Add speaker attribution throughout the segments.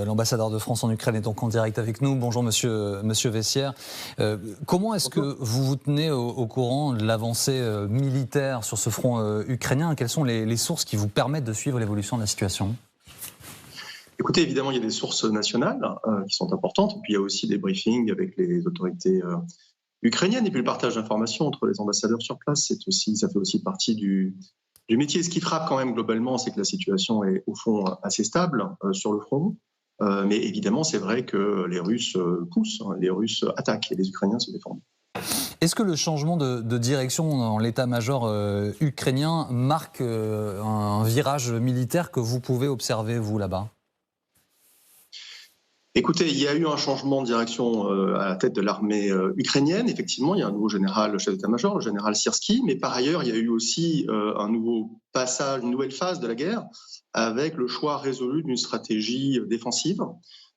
Speaker 1: L'ambassadeur de France en Ukraine est donc en direct avec nous. Bonjour monsieur Vessières. Comment est-ce que vous vous tenez au courant de l'avancée militaire sur ce front ukrainien? Quelles sont les sources qui vous permettent de suivre l'évolution de la situation?
Speaker 2: Écoutez, évidemment, il y a des sources nationales qui sont importantes, et puis il y a aussi des briefings avec les autorités ukrainiennes, et puis le partage d'informations entre les ambassadeurs sur place, ça fait aussi partie du métier. Ce qui frappe quand même globalement, c'est que la situation est au fond assez stable sur le front. Mais évidemment, c'est vrai que les Russes poussent, les Russes attaquent et les Ukrainiens se défendent.
Speaker 1: Est-ce que le changement de direction dans l'état-major ukrainien marque un virage militaire que vous pouvez observer, vous, là-bas?
Speaker 2: Écoutez, il y a eu un changement de direction à la tête de l'armée ukrainienne. Effectivement, il y a un nouveau général chef d'état-major, le général Syrski, mais par ailleurs, il y a eu aussi un nouveau passage, une nouvelle phase de la guerre, avec le choix résolu d'une stratégie défensive.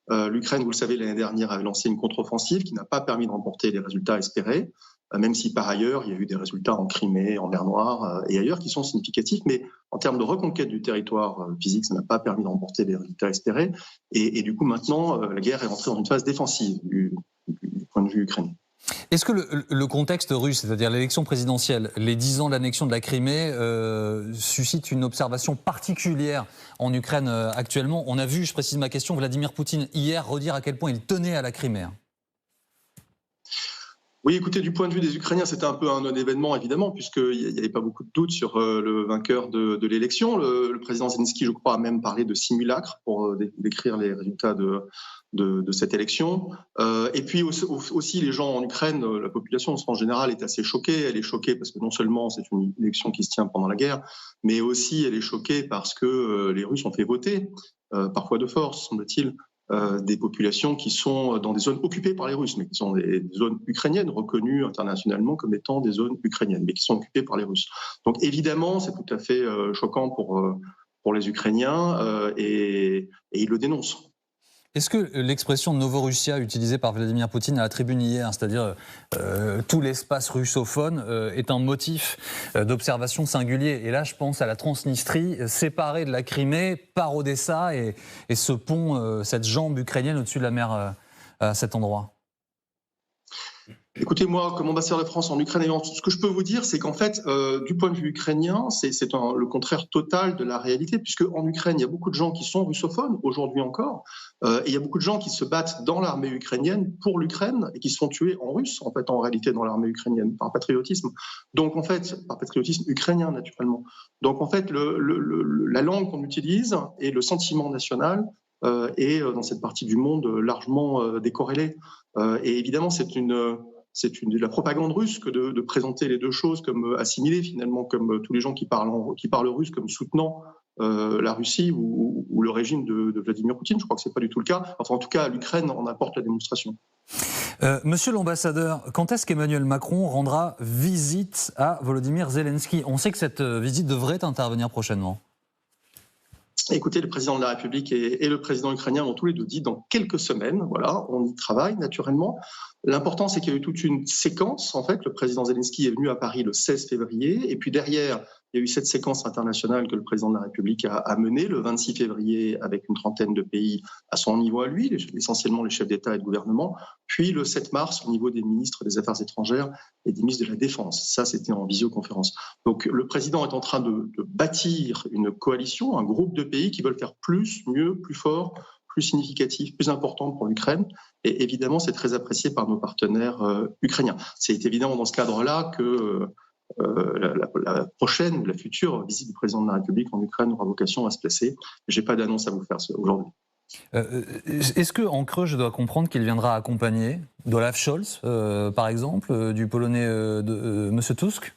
Speaker 2: L'Ukraine, vous le savez, l'année dernière avait lancé une contre-offensive qui n'a pas permis de remporter les résultats espérés, même si par ailleurs, il y a eu des résultats en Crimée, en mer Noire et ailleurs qui sont significatifs. Mais en termes de reconquête du territoire physique, ça n'a pas permis de remporter les résultats espérés. Et du coup, maintenant, la guerre est entrée dans une phase défensive du point de vue ukrainien.
Speaker 1: Est-ce que le contexte russe, c'est-à-dire l'élection présidentielle, les 10 ans de l'annexion de la Crimée, suscite une observation particulière en Ukraine actuellement? On a vu, je précise ma question, Vladimir Poutine hier redire à quel point il tenait à la Crimée.
Speaker 2: Oui, écoutez, du point de vue des Ukrainiens, c'était un peu un non-événement, évidemment, puisqu'il n'y avait pas beaucoup de doutes sur le vainqueur de l'élection. Le président Zelensky, je crois, a même parlé de simulacre pour décrire les résultats de cette élection. Et puis aussi, les gens en Ukraine, la population en général est assez choquée. Elle est choquée parce que non seulement c'est une élection qui se tient pendant la guerre, mais aussi elle est choquée parce que les Russes ont fait voter, parfois de force, semble-t-il, des populations qui sont dans des zones occupées par les Russes, mais qui sont des zones ukrainiennes reconnues internationalement comme étant des zones ukrainiennes, mais qui sont occupées par les Russes. Donc évidemment, c'est tout à fait choquant pour les Ukrainiens et ils le dénoncent.
Speaker 1: Est-ce que l'expression Novorussia utilisée par Vladimir Poutine à la tribune hier, c'est-à-dire tout l'espace russophone, est un motif d'observation singulier? Et là, je pense à la Transnistrie, séparée de la Crimée par Odessa et ce pont, cette jambe ukrainienne au-dessus de la mer à cet endroit.
Speaker 2: Écoutez, moi, comme ambassadeur de France en Ukraine, ce que je peux vous dire, c'est qu'en fait, du point de vue ukrainien, c'est le contraire total de la réalité, puisque en Ukraine, il y a beaucoup de gens qui sont russophones, aujourd'hui encore, et il y a beaucoup de gens qui se battent dans l'armée ukrainienne pour l'Ukraine et qui se font tuer en russe, en fait, en réalité, dans l'armée ukrainienne, par patriotisme. Donc, en fait, par patriotisme ukrainien, naturellement. Donc, en fait, la langue qu'on utilise et le sentiment national est, dans cette partie du monde, largement décorrélé. Et évidemment, c'est de la propagande russe que de présenter les deux choses comme assimilées, finalement, comme tous les gens qui parlent russe comme soutenant la Russie ou le régime de Vladimir Poutine. Je crois que ce n'est pas du tout le cas. Enfin, en tout cas, l'Ukraine en apporte la démonstration.
Speaker 1: Monsieur l'ambassadeur, quand est-ce qu'Emmanuel Macron rendra visite à Volodymyr Zelensky? On sait que cette visite devrait intervenir prochainement.
Speaker 2: Écoutez, le président de la République et le président ukrainien ont tous les deux dit dans quelques semaines. Voilà, on y travaille naturellement. L'important, c'est qu'il y a eu toute une séquence. En fait, le président Zelensky est venu à Paris le 16 février. Et puis derrière, il y a eu cette séquence internationale que le président de la République a menée le 26 février avec une trentaine de pays à son niveau à lui, essentiellement les chefs d'État et de gouvernement. Puis le 7 mars, au niveau des ministres des Affaires étrangères et des ministres de la Défense. Ça, c'était en visioconférence. Donc le président est en train de bâtir une coalition, un groupe de pays qui veulent faire plus, mieux, plus fort, plus significatif, plus important pour l'Ukraine. Et évidemment, c'est très apprécié par nos partenaires ukrainiens. C'est évidemment dans ce cadre-là que la prochaine ou la future visite du président de la République en Ukraine aura vocation à se placer. Je n'ai pas d'annonce à vous faire aujourd'hui.
Speaker 1: Est-ce qu'en creux, je dois comprendre qu'il viendra accompagner d'Olaf Scholz, par exemple, du Polonais M. Tusk?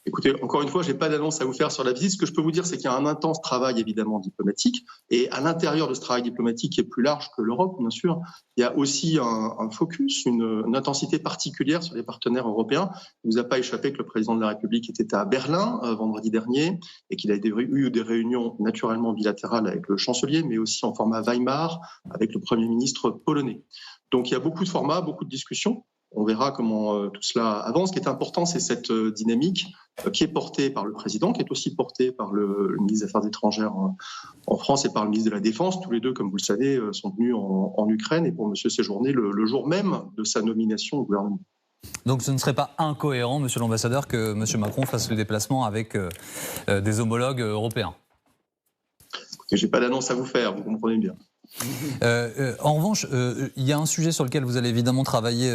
Speaker 2: Écoutez, encore une fois, je n'ai pas d'annonce à vous faire sur la visite. Ce que je peux vous dire, c'est qu'il y a un intense travail, évidemment, diplomatique. Et à l'intérieur de ce travail diplomatique, qui est plus large que l'Europe, bien sûr, il y a aussi un focus, une intensité particulière sur les partenaires européens. Il ne vous a pas échappé que le président de la République était à Berlin vendredi dernier et qu'il a eu des réunions naturellement bilatérales avec le chancelier, mais aussi en format Weimar avec le Premier ministre polonais. Donc il y a beaucoup de formats, beaucoup de discussions. On verra comment tout cela avance. Ce qui est important, c'est cette dynamique qui est portée par le président, qui est aussi portée par le ministre des Affaires étrangères en France et par le ministre de la Défense. Tous les deux, comme vous le savez, sont venus en Ukraine et pour monsieur séjourner le jour même de sa nomination au gouvernement.
Speaker 1: Donc ce ne serait pas incohérent, monsieur l'ambassadeur, que monsieur Macron fasse le déplacement avec des homologues européens?
Speaker 2: Écoutez, je n'ai pas d'annonce à vous faire, vous comprenez bien.
Speaker 1: En revanche, il y a un sujet sur lequel vous allez évidemment travailler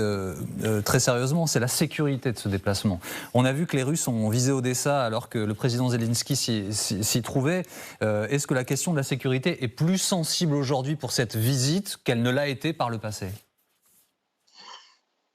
Speaker 1: très sérieusement, c'est la sécurité de ce déplacement. On a vu que les Russes ont visé Odessa alors que le président Zelensky s'y trouvait. Est-ce que la question de la sécurité est plus sensible aujourd'hui pour cette visite qu'elle ne l'a été par le passé ?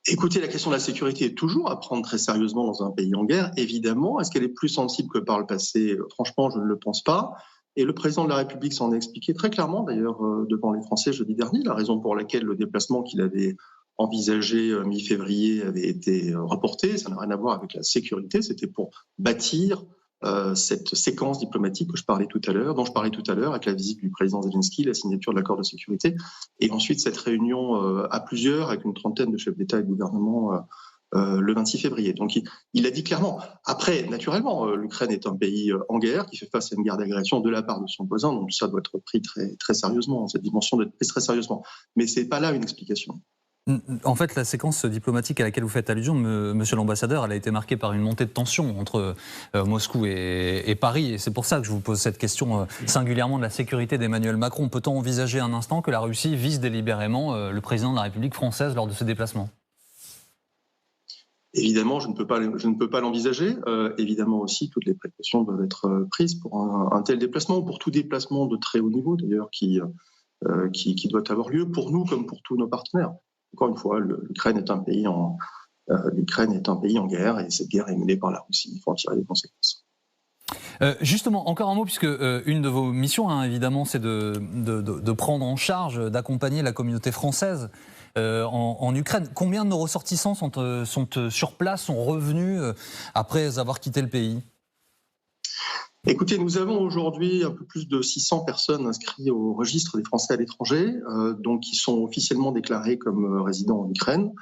Speaker 2: Écoutez, la question de la sécurité est toujours à prendre très sérieusement dans un pays en guerre, évidemment. Est-ce qu'elle est plus sensible que par le passé ? Franchement, je ne le pense pas. Et le président de la République s'en a expliqué très clairement, d'ailleurs, devant les Français jeudi dernier, la raison pour laquelle le déplacement qu'il avait envisagé mi-février avait été reporté. Ça n'a rien à voir avec la sécurité, c'était pour bâtir cette séquence diplomatique dont je parlais tout à l'heure, avec la visite du président Zelensky, la signature de l'accord de sécurité, et ensuite cette réunion à plusieurs, avec une trentaine de chefs d'État et de gouvernement le 26 février. Donc il l'a dit clairement. Après, naturellement, l'Ukraine est un pays en guerre qui fait face à une guerre d'agression de la part de son voisin, donc ça doit être pris très, très sérieusement, cette dimension doit être prise très sérieusement. Mais ce n'est pas là une explication.
Speaker 1: En fait, la séquence diplomatique à laquelle vous faites allusion, monsieur l'ambassadeur, elle a été marquée par une montée de tension entre Moscou et Paris. Et c'est pour ça que je vous pose cette question singulièrement de la sécurité d'Emmanuel Macron. Peut-on envisager un instant que la Russie vise délibérément le président de la République française lors de ce déplacement ?
Speaker 2: Évidemment, je ne peux pas l'envisager. Évidemment aussi, toutes les précautions doivent être prises pour un tel déplacement, pour tout déplacement de très haut niveau d'ailleurs qui doit avoir lieu pour nous comme pour tous nos partenaires. Encore une fois, l'Ukraine est un pays en guerre et cette guerre est menée par la Russie. Il faut en tirer les conséquences.
Speaker 1: Justement, encore un mot, puisque une de vos missions, évidemment, c'est de prendre en charge, d'accompagner la communauté française en Ukraine. Combien de nos ressortissants sont sur place, sont revenus après avoir quitté le pays ?
Speaker 2: Écoutez, nous avons aujourd'hui un peu plus de 600 personnes inscrites au registre des Français à l'étranger, donc qui sont officiellement déclarés comme résidents en Ukraine.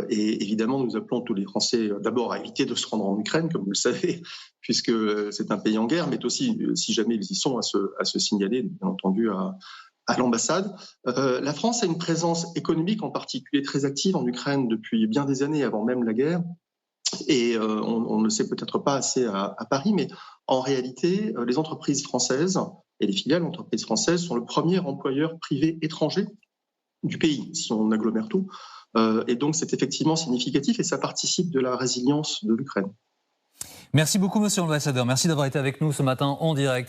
Speaker 2: Et évidemment, nous appelons tous les Français d'abord à éviter de se rendre en Ukraine, comme vous le savez, puisque c'est un pays en guerre, mais aussi, si jamais ils y sont, à se signaler, bien entendu, à l'ambassade. La France a une présence économique en particulier très active en Ukraine depuis bien des années, avant même la guerre. Et on ne le sait peut-être pas assez à Paris, mais en réalité, les entreprises françaises et les filiales d'entreprises françaises sont le premier employeur privé étranger du pays, si on agglomère tout. Et donc, c'est effectivement significatif et ça participe de la résilience de l'Ukraine.
Speaker 1: Merci beaucoup, monsieur l'ambassadeur. Merci d'avoir été avec nous ce matin en direct